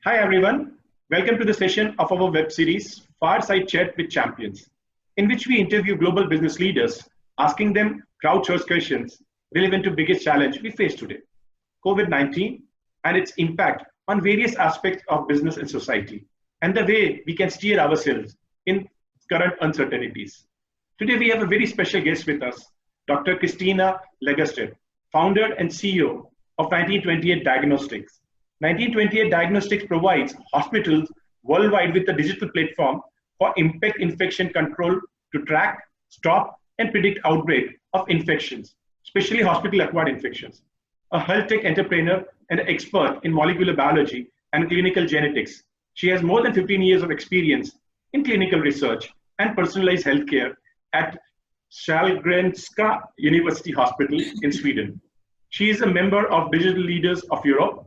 Hi everyone, welcome to the session of our web series Fireside Chat with Champions, in which we interview global business leaders, asking them crowdsourced questions relevant to biggest challenge we face today, COVID-19 and its impact on various aspects of business and society, and the way we can steer ourselves in current uncertainties. Today we have a very special guest with us, Dr. Kristina Lagerstedt, founder and CEO of 1928 Diagnostics. 1928 Diagnostics provides hospitals worldwide with a digital platform for impact infection control to track, stop, and predict outbreak of infections, especially hospital-acquired infections. A health tech entrepreneur and expert in molecular biology and clinical genetics, she has more than 15 years of experience in clinical research and personalized healthcare at Sahlgrenska University Hospital in Sweden. She is a member of Digital Leaders of Europe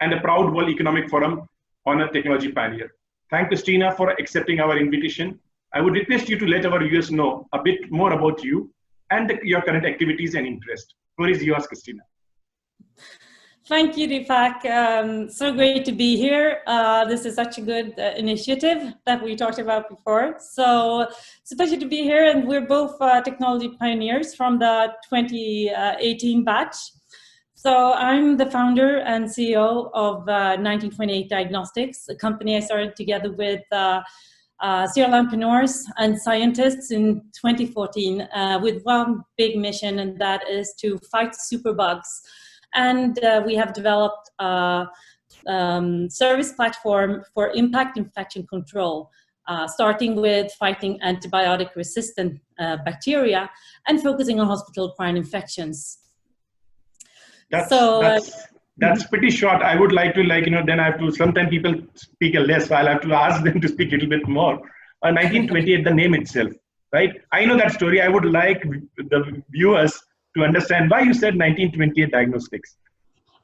and a proud World Economic Forum Honor Technology Pioneer. Thank Kristina for accepting our invitation. I would request you to let our viewers know a bit more about you and your current activities and interests. Floor is yours, Kristina. Thank you, Deepak. So great to be here. This is such a good initiative that we talked about before. So it's a pleasure to be here, and we're both technology pioneers from the 2018 batch. So I'm the founder and CEO of 1928 Diagnostics, a company I started together with serial entrepreneurs and scientists in 2014 with one big mission, and that is to fight superbugs. And we have developed a service platform for impact infection control, starting with fighting antibiotic-resistant bacteria and focusing on hospital-acquired infections. That's pretty short. I would like to, then I have to, sometimes people speak less, so I'll have to ask them to speak a little bit more. 1928, the name itself, right? I know that story. I would like the viewers to understand why you said 1928 Diagnostics.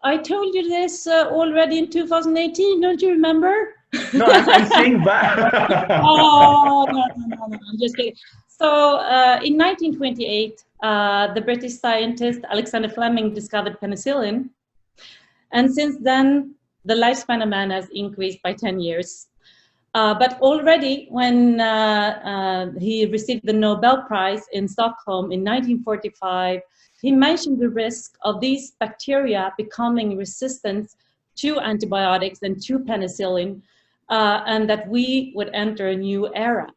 I told you this already in 2018, don't you remember? No, I'm saying why. Oh, no, I'm just kidding. So in 1928, the British scientist Alexander Fleming discovered penicillin. And since then, the lifespan of man has increased by 10 years. But already when he received the Nobel Prize in Stockholm in 1945, he mentioned the risk of these bacteria becoming resistant to antibiotics and to penicillin, and that we would enter a new era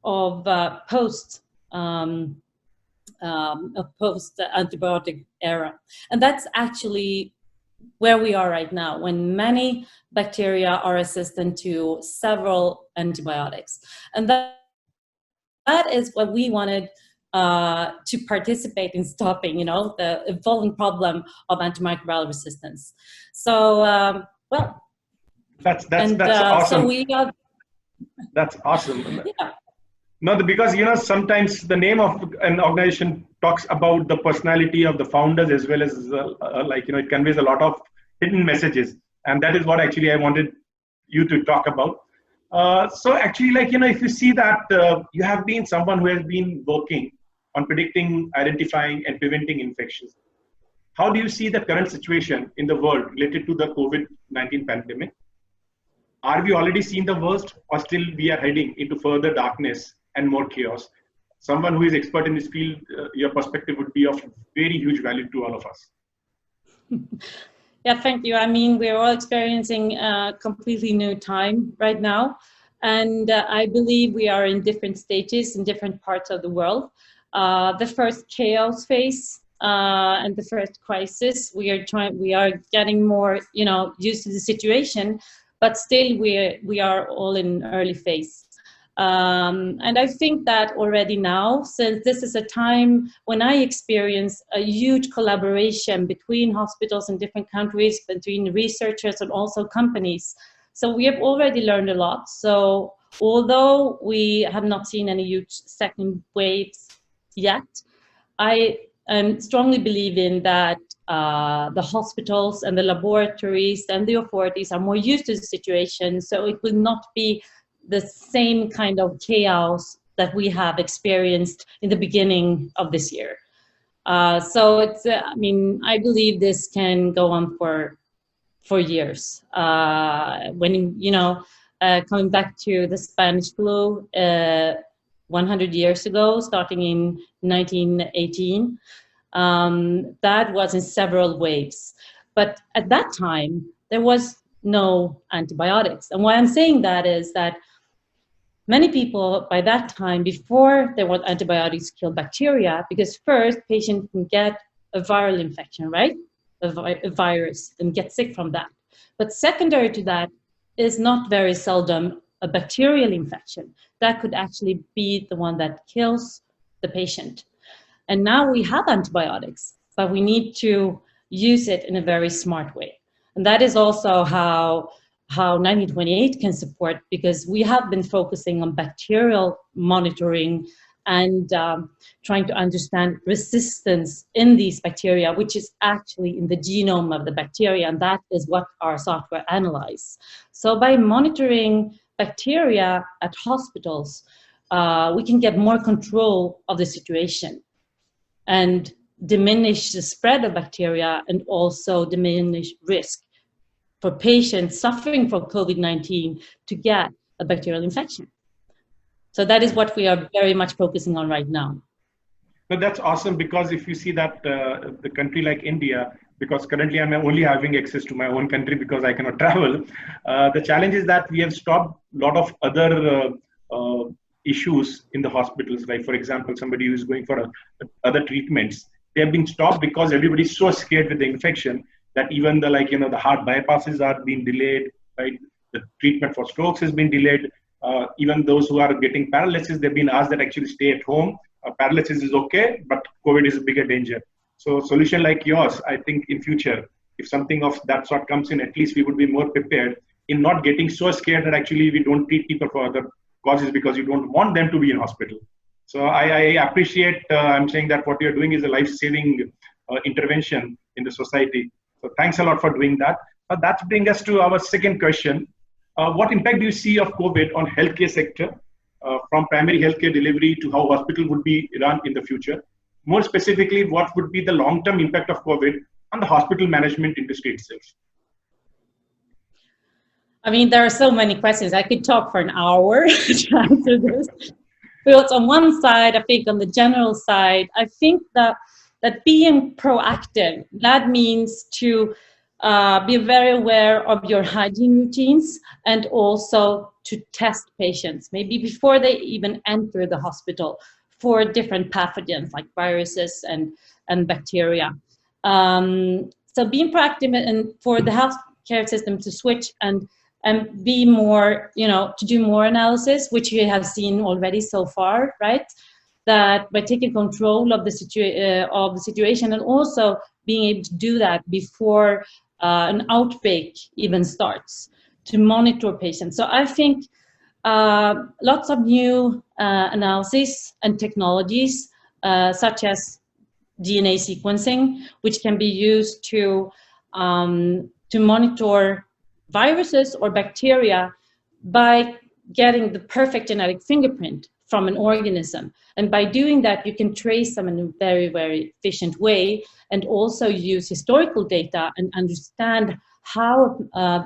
of post-antibiotic era. And that's actually where we are right now, when many bacteria are resistant to several antibiotics. And that is what we wanted to participate in stopping, the evolving problem of antimicrobial resistance. So, well, that's awesome. So we got. That's awesome. Yeah. No, because sometimes the name of an organization talks about the personality of the founders as well as it conveys a lot of hidden messages, and that is what actually I wanted you to talk about. So actually, if you see that you have been someone who has been working on predicting, identifying, and preventing infections, how do you see the current situation in the world related to the COVID-19 pandemic? Are we already seeing the worst, or still we are heading into further darkness and more chaos? Someone who is expert in this field, your perspective would be of very huge value to all of us. Yeah, thank you. I mean, we're all experiencing a completely new time right now. And I believe we are in different stages in different parts of the world. The first chaos phase and the first crisis, we are getting more, used to the situation, but still we are all in early phase. And I think that already now, since this is a time when I experience a huge collaboration between hospitals in different countries, between researchers and also companies. So we have already learned a lot. So although we have not seen any huge second waves yet, I strongly believe in that the hospitals and the laboratories and the authorities are more used to the situation, so it will not be the same kind of chaos that we have experienced in the beginning of this year. So it's, I mean, I believe this can go on for for years. When, coming back to the Spanish flu 100 years ago, starting in 1918, that was in several waves. But at that time, there was no antibiotics. And why I'm saying that is that many people by that time, before there were antibiotics, kill bacteria, because first, patient can get a viral infection, right? A virus, and get sick from that. But secondary to that is not very seldom a bacterial infection. That could actually be the one that kills the patient. And now we have antibiotics, but we need to use it in a very smart way. And that is also how 1928 can support, because we have been focusing on bacterial monitoring and trying to understand resistance in these bacteria, which is actually in the genome of the bacteria, and that is what our software analyzes. So by monitoring bacteria at hospitals, we can get more control of the situation and diminish the spread of bacteria, and also diminish risk for patients suffering from COVID-19 to get a bacterial infection. So that is what we are very much focusing on right now. But that's awesome, because if you see that the country like India, because currently I'm only having access to my own country because I cannot travel, the challenge is that we have stopped a lot of other issues in the hospitals. Like, for example, somebody who is going for other treatments, they have been stopped because everybody is so scared with the infection that even the the heart bypasses are being delayed, right? The treatment for strokes has been delayed. Even those who are getting paralysis, they've been asked that actually stay at home. Paralysis is okay, but COVID is a bigger danger. So solution like yours, I think in future, if something of that sort comes in, at least we would be more prepared in not getting so scared that actually we don't treat people for other causes because you don't want them to be in hospital. So I appreciate, I'm saying that what you're doing is a life-saving intervention in the society. So thanks a lot for doing that. That brings us to our second question. What impact do you see of COVID on healthcare sector, from primary healthcare delivery to how hospital would be run in the future? More specifically, what would be the long-term impact of COVID on the hospital management industry itself? I mean, there are so many questions. I could talk for an hour to answer this. But on one side, I think on the general side, I think that being proactive, that means to be very aware of your hygiene routines, and also to test patients, maybe before they even enter the hospital, for different pathogens like viruses and bacteria. So being proactive, and for the healthcare system to switch and be more, to do more analysis, which we have seen already so far, right? That by taking control of the situation, and also being able to do that before an outbreak even starts, to monitor patients. So I think lots of new analysis and technologies, such as DNA sequencing, which can be used to monitor viruses or bacteria by getting the perfect genetic fingerprint from an organism. And by doing that, you can trace them in a very, very efficient way, and also use historical data and understand how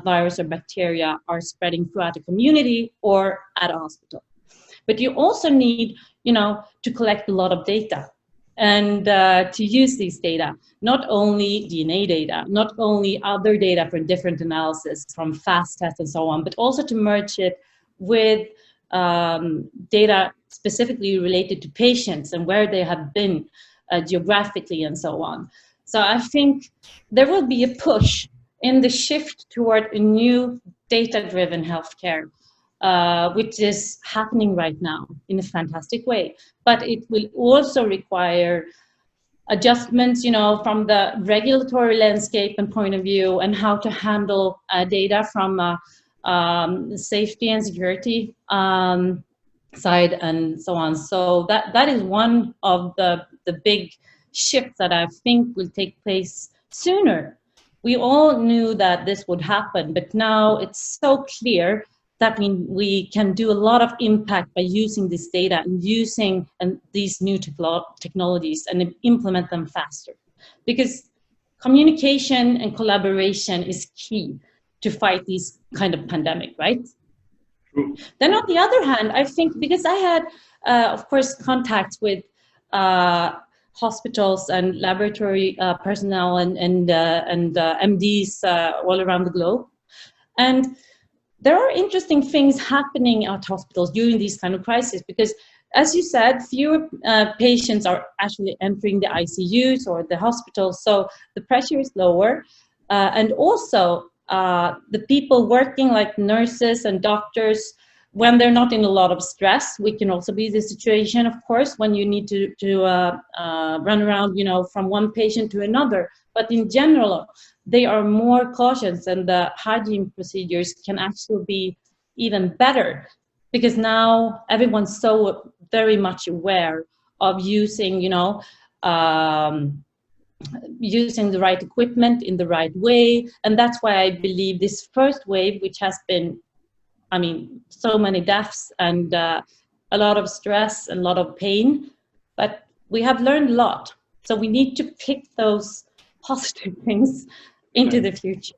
virus or bacteria are spreading throughout a community or at a hospital. But you also need, to collect a lot of data, and to use these data, not only DNA data, not only other data for different analysis from fast tests and so on, but also to merge it with data specifically related to patients and where they have been geographically and so on. So I think there will be a push in the shift toward a new data-driven healthcare, which is happening right now in a fantastic way. But it will also require adjustments, from the regulatory landscape and point of view, and how to handle data from safety and security side and so on. So that is one of the big shifts that I think will take place sooner. We all knew that this would happen, but now it's so clear that we can do a lot of impact by using this data and using these new technologies and implement them faster. Because communication and collaboration is key to fight these kind of pandemic, right? True. Then on the other hand, I think because I had, of course, contacts with hospitals and laboratory personnel and MDs all around the globe, and there are interesting things happening at hospitals during these kind of crises, because as you said, fewer patients are actually entering the ICUs or the hospitals, so the pressure is lower. And also the people working like nurses and doctors, when they're not in a lot of stress, we can also be the situation, of course, when you need to run around, you know, from one patient to another. But in general, they are more cautious, and the hygiene procedures can actually be even better, because now everyone's so very much aware of using, you know, using the right equipment in the right way. And that's why I believe this first wave, which has been, I mean, so many deaths and a lot of stress and a lot of pain, but we have learned a lot. So we need to pick those positive things into the future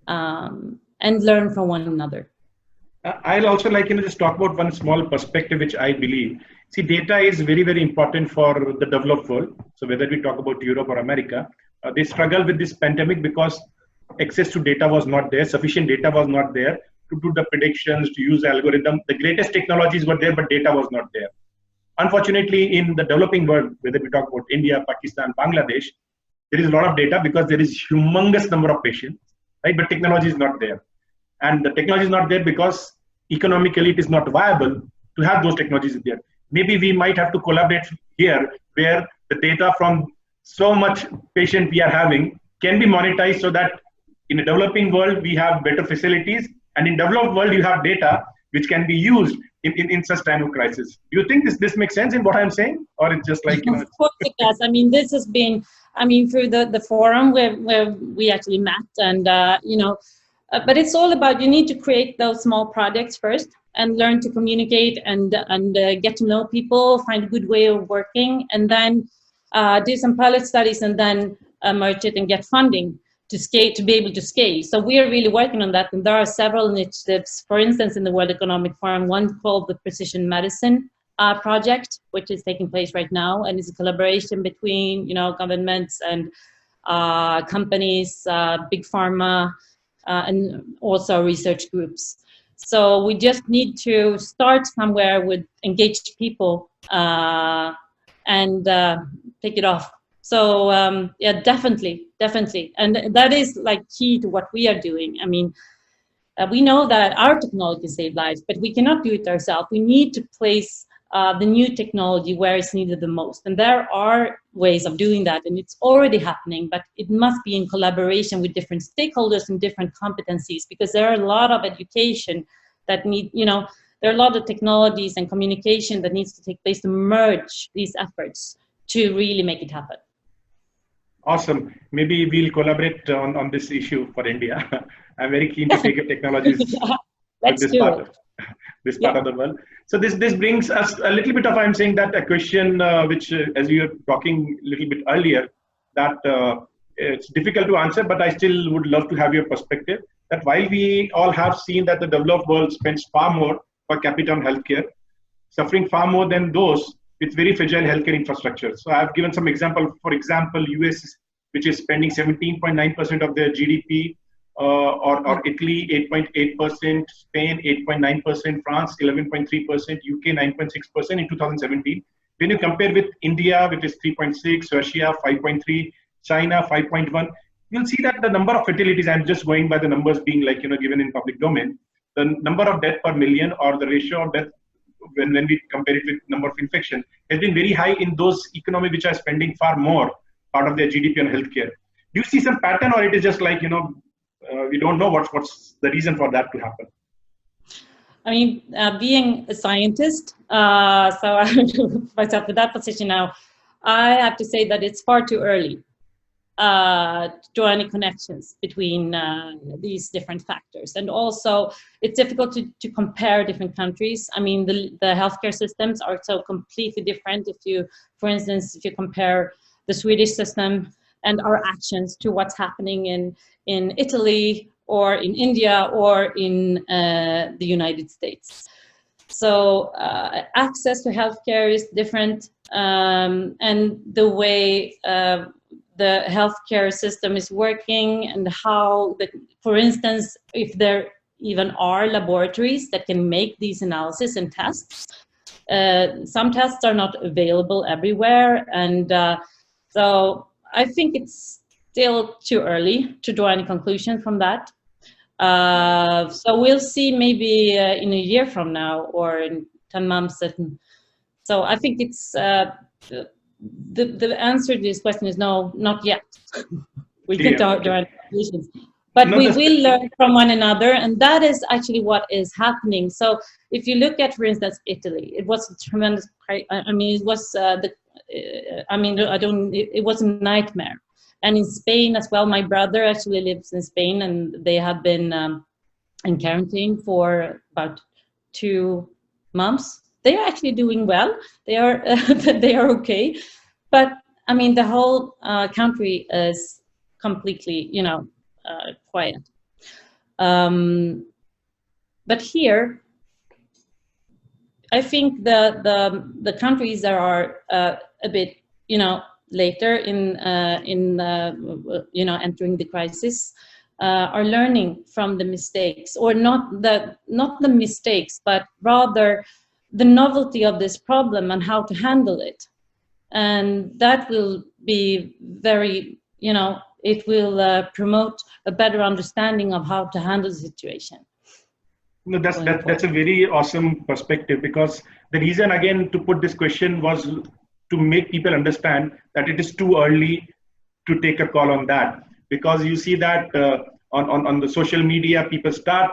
and learn from one another. I'll also like, you know, just talk about one small perspective, which I believe. See, data is very, very important for the developed world. So whether we talk about Europe or America, they struggle with this pandemic because access to data was not there, sufficient data was not there to do the predictions, to use algorithm. The greatest technologies were there, but data was not there. Unfortunately, in the developing world, whether we talk about India, Pakistan, Bangladesh, there is a lot of data because there is humongous number of patients, right? But technology is not there. And the technology is not there because economically it is not viable to have those technologies there. Maybe we might have to collaborate here where the data from so much patient we are having can be monetized, so that in a developing world we have better facilities, and in developed world you have data which can be used in such time of crisis. Do you think this makes sense in what I'm saying, or it's just like, you know? Of course it does. I mean, this has been, I mean, through the forum where we actually met, and you know, but it's all about, you need to create those small projects first and learn to communicate and get to know people, find a good way of working, and then do some pilot studies, and then merge it and get funding to scale, to be able to scale. So we are really working on that, and there are several initiatives. For instance, in the World Economic Forum, one called the Precision Medicine project, which is taking place right now, and it's a collaboration between, you know, governments and companies, big pharma, and also research groups. So we just need to start somewhere with engaged people and take it off. So yeah, definitely. And that is like key to what we are doing. I mean, we know that our technology saves lives, but we cannot do it ourselves. We need to place the new technology where it's needed the most. And there are ways of doing that, and it's already happening, but it must be in collaboration with different stakeholders and different competencies, because there are a lot of education that need, you know, there are a lot of technologies and communication that needs to take place to merge these efforts to really make it happen. Awesome. Maybe we'll collaborate on this issue for India. I'm very keen to take your technologies Let's this do part it. This part of the world. So this brings us a little bit of, I'm saying that a question which, as we were talking a little bit earlier, that it's difficult to answer, but I still would love to have your perspective. That while we all have seen that the developed world spends far more per capita on healthcare, suffering far more than those with very fragile healthcare infrastructure. So I've given some example. For example, US, which is spending 17.9% of their GDP, or Italy 8.8%, Spain 8.9%, France 11.3%, UK 9.6% in 2017. When you compare with India, which is 3.6, Russia 5.3, China 5.1, you'll see that the number of fatalities, I'm just going by the numbers being like, you know, given in public domain, the number of death per million, or the ratio of death when we compare it with number of infection, has been very high in those economies which are spending far more part of their GDP on healthcare. Do you see some pattern, or it is just like, you know, we don't know what's the reason for that to happen? I mean, being a scientist, so I put myself in that position now, I have to say that it's far too early to draw any connections between these different factors. And also, it's difficult to compare different countries. I mean, the healthcare systems are so completely different. If you, for instance, if you compare the Swedish system and our actions to what's happening in Italy or in India or in the United States. So access to healthcare is different, and the way the healthcare system is working, and how, for instance, if there even are laboratories that can make these analyses and tests. Some tests are not available everywhere, and so I think it's still too early to draw any conclusion from that. So we'll see maybe in a year from now or in 10 months. So I think it's the answer to this question is no, not yet. We can draw any conclusions. But we will learn from one another, and that is actually what is happening. So if you look at, for instance, Italy, it was a tremendous, I mean, it was it was a nightmare. And in Spain as well, my brother actually lives in Spain, and they have been in quarantine for about 2 months. They are actually doing well. They are they are okay. But I mean, the whole country is completely, quiet. But here, I think the countries that are a bit, later in entering the crisis are learning from the mistakes, or not the mistakes, but rather the novelty of this problem and how to handle it. And that will be very, it will promote a better understanding of how to handle the situation. No, that's a very awesome perspective, because the reason, again, to put this question was to make people understand that it is too early to take a call on that, because you see that on the social media, people start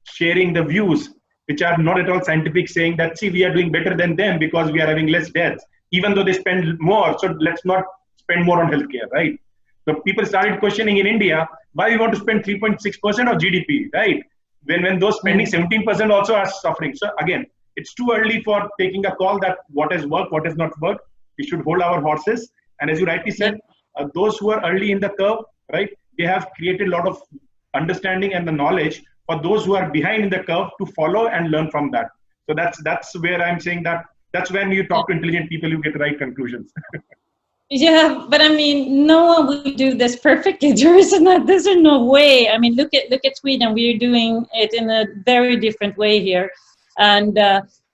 sharing the views which are not at all scientific, saying that, see, we are doing better than them because we are having less deaths, even though they spend more. So let's not spend more on healthcare, right? So people started questioning in India why we want to spend 3.6% of GDP, right? When those spending 17% also are suffering. So again, it's too early for taking a call that what has worked, what has not worked. We should hold our horses. And as you rightly said, those who are early in the curve, right, they have created a lot of understanding and the knowledge for those who are behind in the curve to follow and learn from that. So that's where I'm saying that that's when you talk to intelligent people, you get the right conclusions. Yeah, but I mean, no one will do this perfectly. There's no way. I mean, look at Sweden. We're doing it in a very different way here. And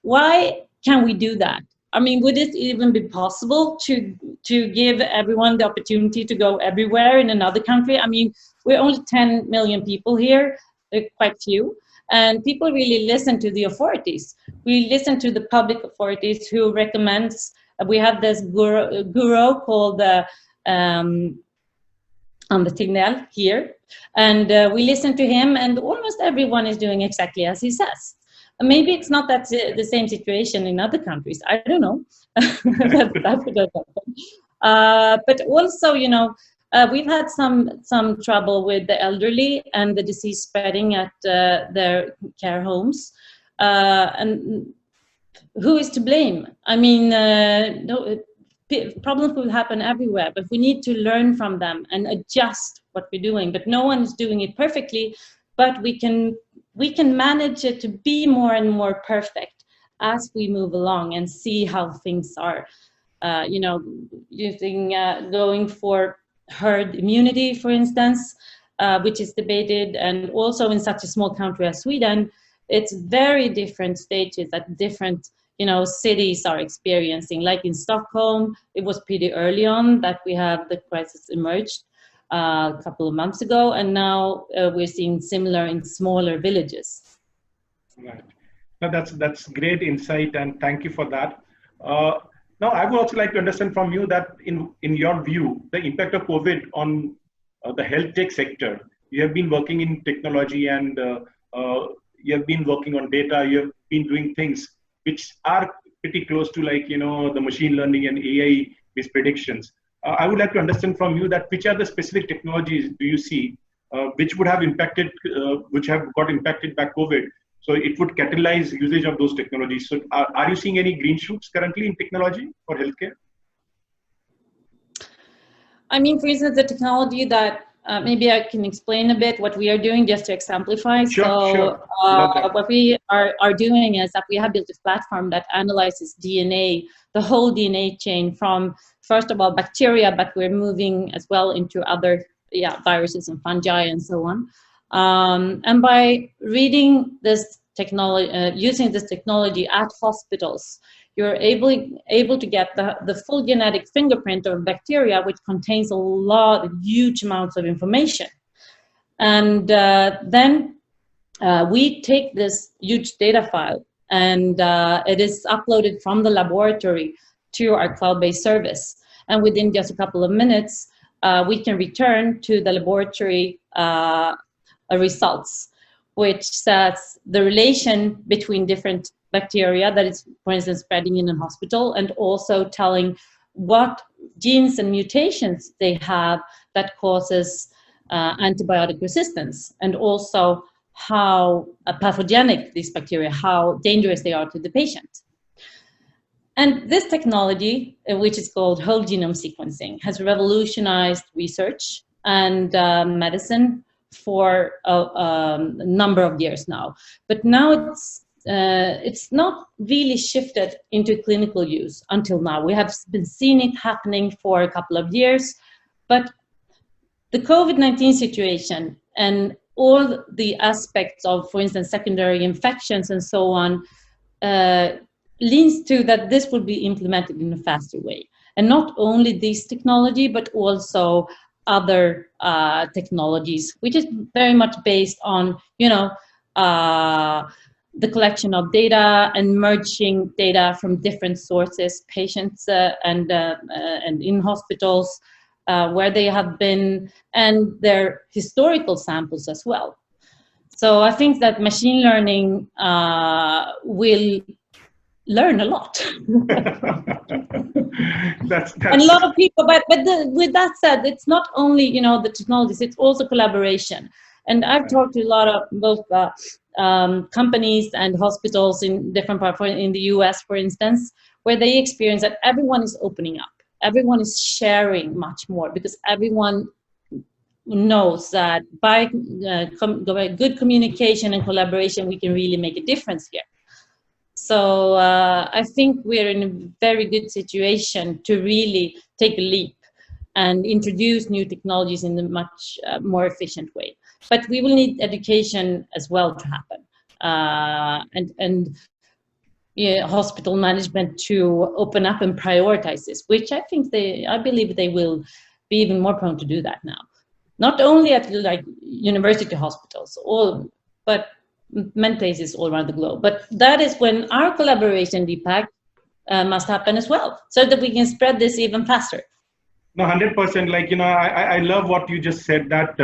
why can we do that? I mean, would it even be possible to give everyone the opportunity to go everywhere in another country? I mean, we're only 10 million people here, quite few. And people really listen to the authorities. We listen to the public authorities who recommends. We have this guru called Anders Tegnell here, and we listen to him, and almost everyone is doing exactly as he says. Maybe it's not that the same situation in other countries. I don't know. But also, we've had some trouble with the elderly and the disease spreading at their care homes, and who is to blame? I mean, problems will happen everywhere, but we need to learn from them and adjust what we're doing. But no one is doing it perfectly, but we can manage it to be more and more perfect as we move along and see how things are. Going for herd immunity, for instance, which is debated, and also in such a small country as Sweden, it's very different stages that different cities are experiencing. Like in Stockholm, it was pretty early on that we have the crisis emerged a couple of months ago, and now we're seeing similar in smaller villages. Right. Now that's great insight, and thank you for that. Now, I would also like to understand from you that in your view, the impact of COVID on the health tech sector. You have been working in technology, and you have been working on data. You have been doing things which are pretty close to the machine learning and AI based predictions. I would like to understand from you that which are the specific technologies do you see which would have impacted, which have got impacted by COVID? So it would catalyze usage of those technologies. So are you seeing any green shoots currently in technology for healthcare? I mean, for instance, the technology that maybe I can explain a bit what we are doing just to exemplify. Sure. What we are doing is that we have built a platform that analyzes DNA, the whole DNA chain from, first of all, bacteria, but we're moving as well into other viruses and fungi and so on. And by reading this technology, using this technology at hospitals, you're able to get the full genetic fingerprint of bacteria, which contains huge amounts of information. And then we take this huge data file, and it is uploaded from the laboratory to our cloud-based service. And within just a couple of minutes, we can return to the laboratory results, which says the relation between different bacteria that is, for instance, spreading in a hospital, and also telling what genes and mutations they have that causes antibiotic resistance, and also how pathogenic these bacteria, how dangerous they are to the patient. And this technology, which is called whole genome sequencing, has revolutionized research and medicine for a number of years now. But now it's not really shifted into clinical use until now. We have been seeing it happening for a couple of years, but the COVID-19 situation and all the aspects of, for instance, secondary infections and so on, leads to that this will be implemented in a faster way. And not only this technology, but also other technologies, which is very much based on, the collection of data and merging data from different sources, patients and in hospitals where they have been, and their historical samples as well. So I think that machine learning will learn a lot. that's And a lot of people, but with that said, it's not only the technologies, it's also collaboration. And I've talked to a lot of both companies and hospitals in different parts, in the US, for instance, where they experience that everyone is opening up, everyone is sharing much more, because everyone knows that by good communication and collaboration, we can really make a difference here. So I think we're in a very good situation to really take a leap and introduce new technologies in a much more efficient way. But we will need education as well to happen, and hospital management to open up and prioritize this, which I believe they will be even more prone to do that now. Not only at like university hospitals, but many places all around the globe. But that is when our collaboration, Deepak, must happen as well, so that we can spread this even faster. No, 100%. Like, I love what you just said, that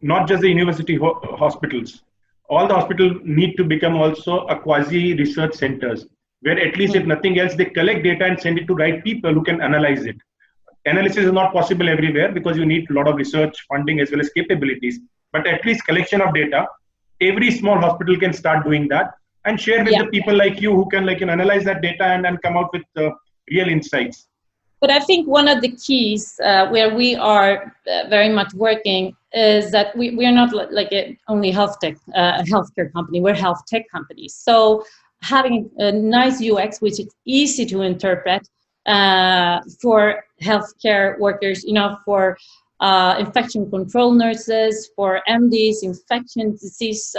not just the university hospitals, all the hospitals need to become also a quasi research centers, where at least if nothing else, they collect data and send it to right people who can analyze it. Analysis is not possible everywhere because you need a lot of research funding as well as capabilities, but at least collection of data, every small hospital can start doing that and share with the people like you who can analyze that data and come out with real insights. But I think one of the keys where we are very much working is that we are not like only healthcare company, we're health tech companies. So having a nice UX, which is easy to interpret for healthcare workers, for infection control nurses, for MDs, infection disease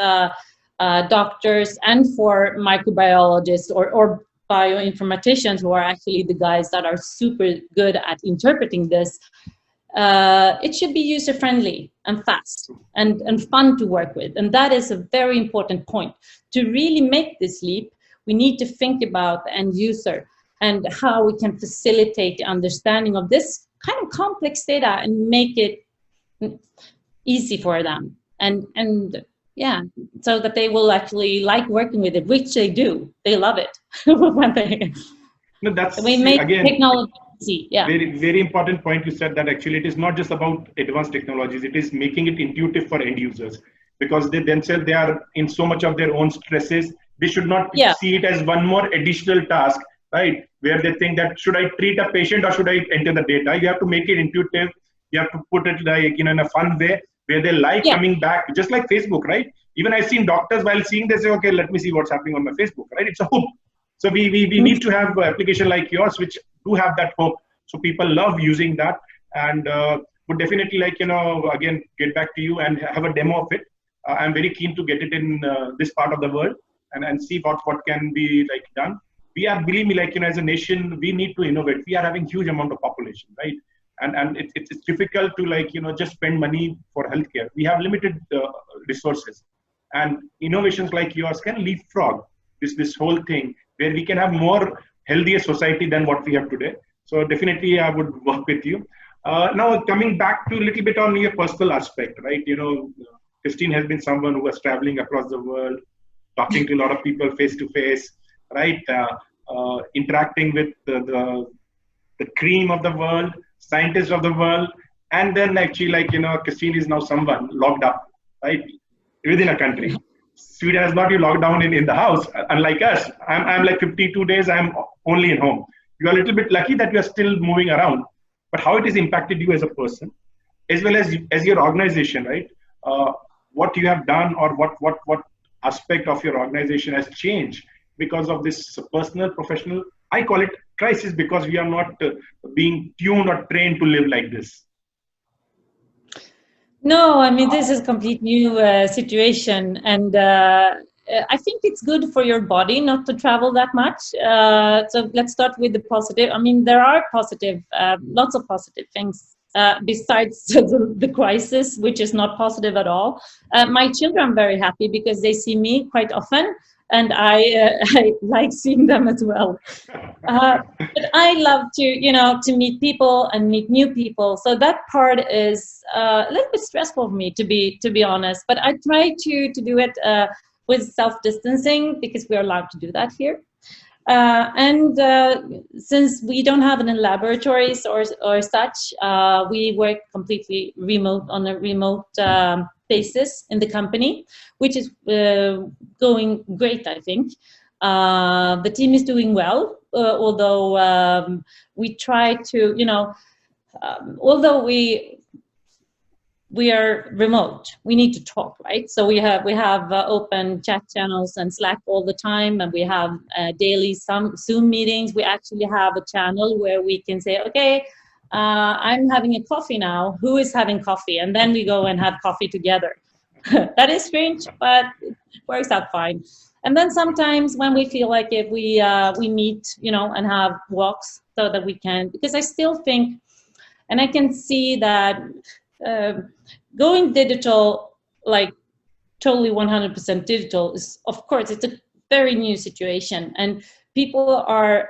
doctors, and for microbiologists or bioinformaticians, who are actually the guys that are super good at interpreting this. It should be user-friendly and fast and fun to work with. And that is a very important point. To really make this leap, we need to think about the end user and how we can facilitate the understanding of this kind of complex data and make it easy for them. And so that they will actually like working with it, which they do. They love it. We make technology easy. Yeah. Very, very important point you said, that actually it is not just about advanced technologies. It is making it intuitive for end users, because they themselves, they are in so much of their own stresses. They should not see it as one more additional task, right? Where they think that should I treat a patient or should I enter the data? You have to make it intuitive, You have to put it like, you know, in a fun way where they like coming back, just like Facebook, right? Even I've seen doctors while seeing, they say, okay, let me see what's happening on my Facebook, right? It's a hook. So we need to have an application like yours, which do have that hook. So people love using that, and would definitely like, you know, again, get back to you and have a demo of it. I'm very keen to get it in this part of the world and see what can be like done. We are, believe me, like, you know, as a nation, we need to innovate. We are having huge amount of population, right? And it's difficult to, like, you know, just spend money for healthcare. We have limited resources, and innovations like yours can leapfrog this whole thing, where we can have more healthier society than what we have today. So definitely I would work with you. Now coming back to a little bit on your personal aspect, right? You know, Christine has been someone who was traveling across the world, talking to a lot of people face to face, right? Interacting with the cream of the world, scientists of the world, and then actually, like, you know, Christine is now someone locked up, right, within a country. Sweden has not been locked down in the house, unlike us. I'm like 52 days, I'm only in home. You are a little bit lucky that you are still moving around, but how it has impacted you as a person, as well as your organization, right? What you have done, or what aspect of your organization has changed because of this personal, professional, I call it crisis, because we are not being tuned or trained to live like this. No, I mean, this is a complete new situation, and I think it's good for your body not to travel that much. So let's start with the positive. I mean, there are positive, lots of positive things besides the crisis, which is not positive at all. My children are very happy because they see me quite often, and I like seeing them as well. But I love to, you know, to meet people and meet new people. So that part is a little bit stressful for me, to be honest. But I try to do it with self-distancing, because we're allowed to do that here. And since we don't have any laboratories or such, we work completely remote, on a remote basis in the company, which is going great, I think. The team is doing well, although we try to, you know, although we are remote, we need to talk, right? So we have open chat channels and Slack all the time, and we have daily Zoom meetings. We actually have a channel where we can say, okay, I'm having a coffee now. Who is having coffee? And then we go and have coffee together. That is strange, but it works out fine. And then sometimes when we feel like if we meet, you know, and have walks, so that we can, because I still think, and I can see that going digital, like totally 100% digital, is, of course, it's a very new situation, and people are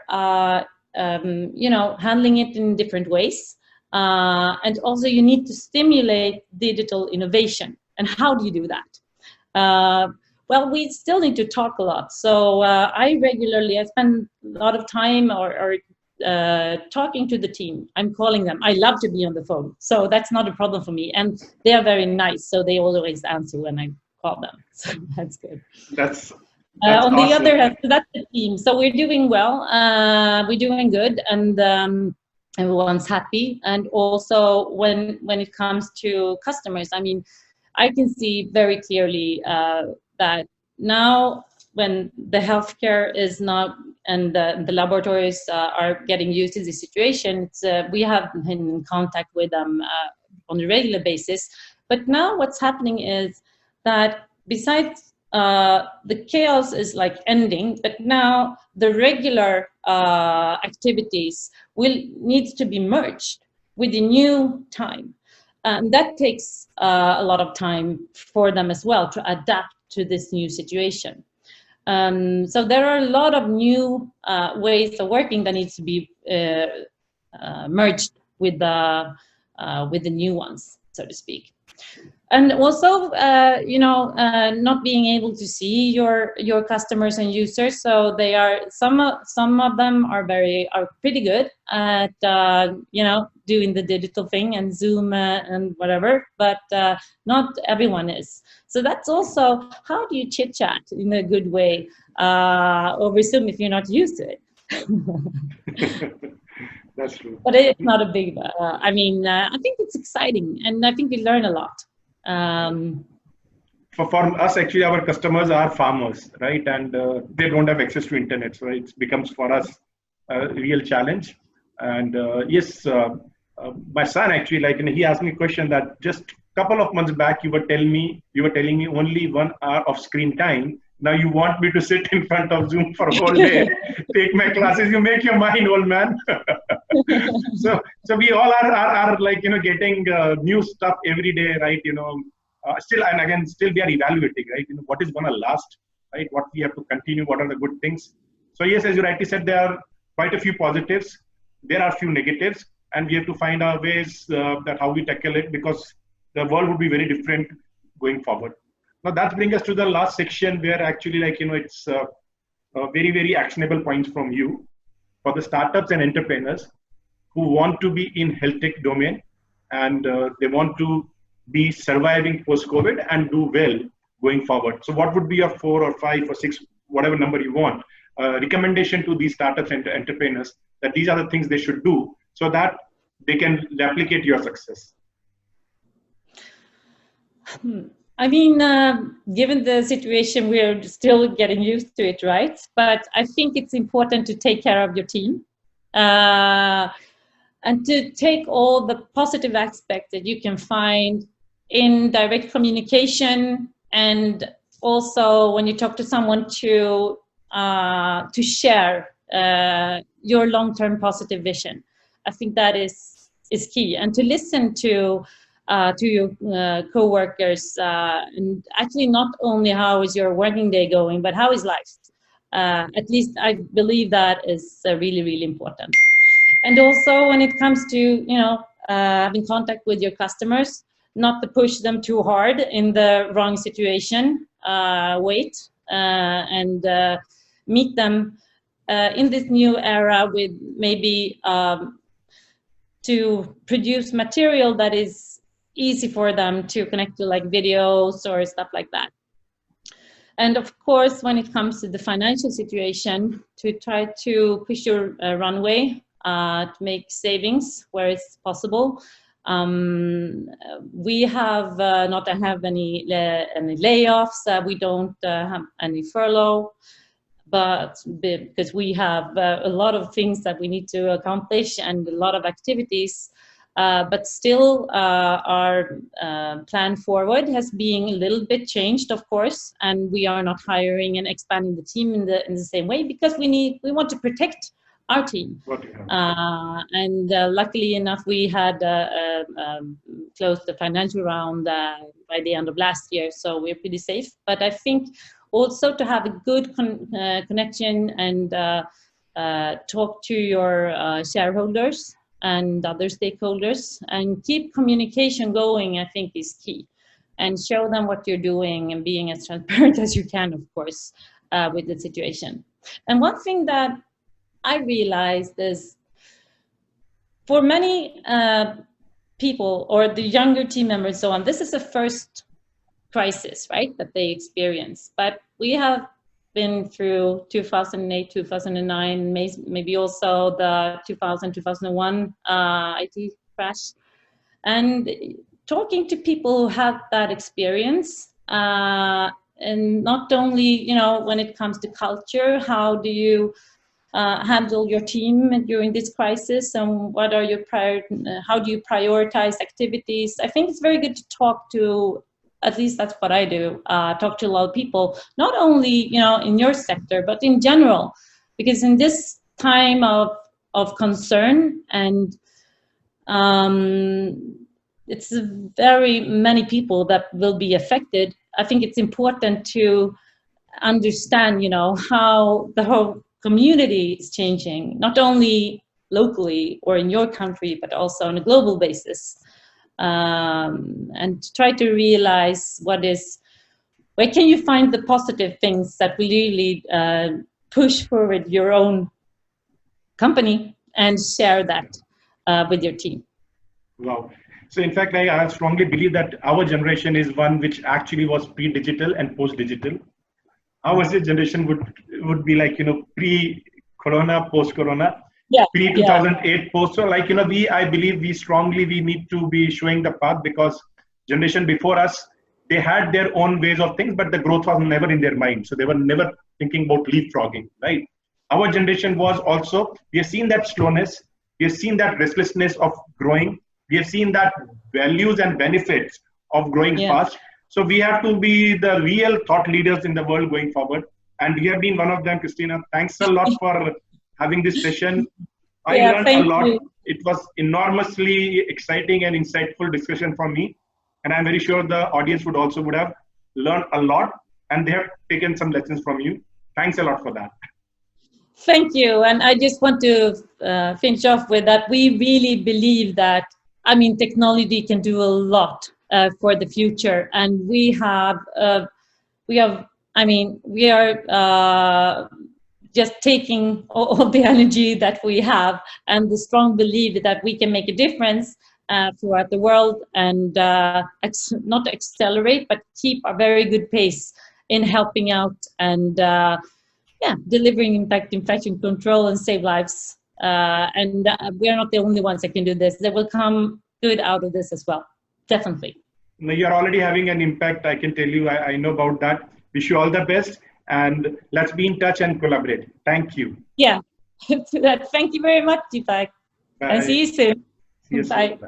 you know, handling it in different ways, and also you need to stimulate digital innovation. And how do you do that? Well, we still need to talk a lot. So I spend a lot of time or talking to the team. I'm calling them. I love to be on the phone, so that's not a problem for me. And they are very nice, so they always answer when I call them. So that's good. That's on the awesome. other hand, so that's the team. So we're doing well. We're doing good, and everyone's happy. And also when it comes to customers, I mean, I can see very clearly that now, when the healthcare is not, and the laboratories are getting used to the situation, we have been in contact with them on a regular basis. But now what's happening is that besides the chaos is like ending, but now the regular activities needs to be merged with the new time. That takes a lot of time for them as well to adapt to this new situation. So there are a lot of new ways of working that needs to be merged with the new ones, so to speak. And also, you know, not being able to see your customers and users. So they are, some of them are pretty good at you know, doing the digital thing and Zoom and whatever, but not everyone is. So that's also, how do you chit chat in a good way over Zoom if you're not used to it? That's true. But it's not a big, I mean, I think it's exciting, and I think we learn a lot. For us, actually, our customers are farmers, right? And they don't have access to internet. So it becomes for us a real challenge. And yes, my son actually, like, he asked me a question that just a couple of months back, you were telling me only 1 hour of screen time. Now you want me to sit in front of Zoom for a whole day, take my classes. You make your mind, old man. so we all are like, getting new stuff every day, right? Still, and again, still we are evaluating, right? What is going to last, right? What we have to continue, what are the good things. So yes, as you rightly said, there are quite a few positives. There are a few negatives, and we have to find our ways that how we tackle it, because the world would be very different going forward. Now that brings us to the last section, where actually, like, it's very, very actionable points from you for the startups and entrepreneurs who want to be in health tech domain, and they want to be surviving post-COVID and do well going forward. So what would be your 4 or 5 or 6, whatever number you want, recommendation to these startups and entrepreneurs that these are the things they should do so that they can replicate your success? I mean, given the situation, we're still getting used to it, right? But I think it's important to take care of your team and to take all the positive aspects that you can find in direct communication, and also when you talk to someone to share your long-term positive vision. I think that is key, and to listen to your co-workers, and actually not only how is your working day going, but how is life. At least I believe that is really, really important. And also when it comes to having contact with your customers, not to push them too hard in the wrong situation. Wait and meet them in this new era with maybe to produce material that is easy for them to connect to, like videos or stuff like that. And of course, when it comes to the financial situation, to try to push your runway, to make savings where it's possible. We have not have any layoffs. We don't have any furlough, but because we have a lot of things that we need to accomplish and a lot of activities. But still, our plan forward has been a little bit changed, of course, and we are not hiring and expanding the team in the same way, because we want to protect our team. And luckily enough, we had closed the financial round by the end of last year, so we're pretty safe. But I think also to have a good connection and talk to your shareholders and other stakeholders and keep communication going, I think is key. And show them what you're doing and being as transparent as you can, of course, with the situation. And one thing that I realized is for many people or the younger team members and so on, this is the first crisis, right, that they experience. But we have been through 2008, 2009, maybe also the 2000, 2001 IT crash. And talking to people who have that experience, and not only, when it comes to culture, how do you handle your team during this crisis, and what are your how do you prioritize activities? I think it's very good to talk to, at least that's what I do, talk to a lot of people, not only, in your sector, but in general, because in this time of concern, and it's very many people that will be affected, I think it's important to understand, how the whole community is changing, not only locally or in your country, but also on a global basis. And try to realize where can you find the positive things that will really push forward your own company, and share that with your team. Wow. So in fact, I strongly believe that our generation is one which actually was pre-digital and post-digital. Our generation would be like, pre-corona, post-corona. Yeah, pre yeah, 2008 post. So like, I believe we need to be showing the path, because generation before us, they had their own ways of things, but the growth was never in their mind. So they were never thinking about leapfrogging, right? Our generation was also, we have seen that slowness, we have seen that restlessness of growing, we have seen that values and benefits of growing yeah. fast. So we have to be the real thought leaders in the world going forward. And we have been one of them, Kristina. Thanks a lot for having this session. I Yeah, learned a thank lot. you. It was enormously exciting and insightful discussion for me. And I'm very sure the audience would have learned a lot, and they have taken some lessons from you. Thanks a lot for that. Thank you. And I just want to finish off with that. We really believe that, I mean, technology can do a lot for the future. And we have, I mean, we are just taking all the energy that we have and the strong belief that we can make a difference throughout the world, and not accelerate, but keep a very good pace in helping out and delivering impact, infection control, and save lives. And we are not the only ones that can do this. There will come good out of this as well, definitely. You're already having an impact, I can tell you. I know about that. Wish you all the best, and let's be in touch and collaborate. Thank you. Yeah. Thank you very much, Deepak. And see Bye. you soon. See you Bye. soon. Bye.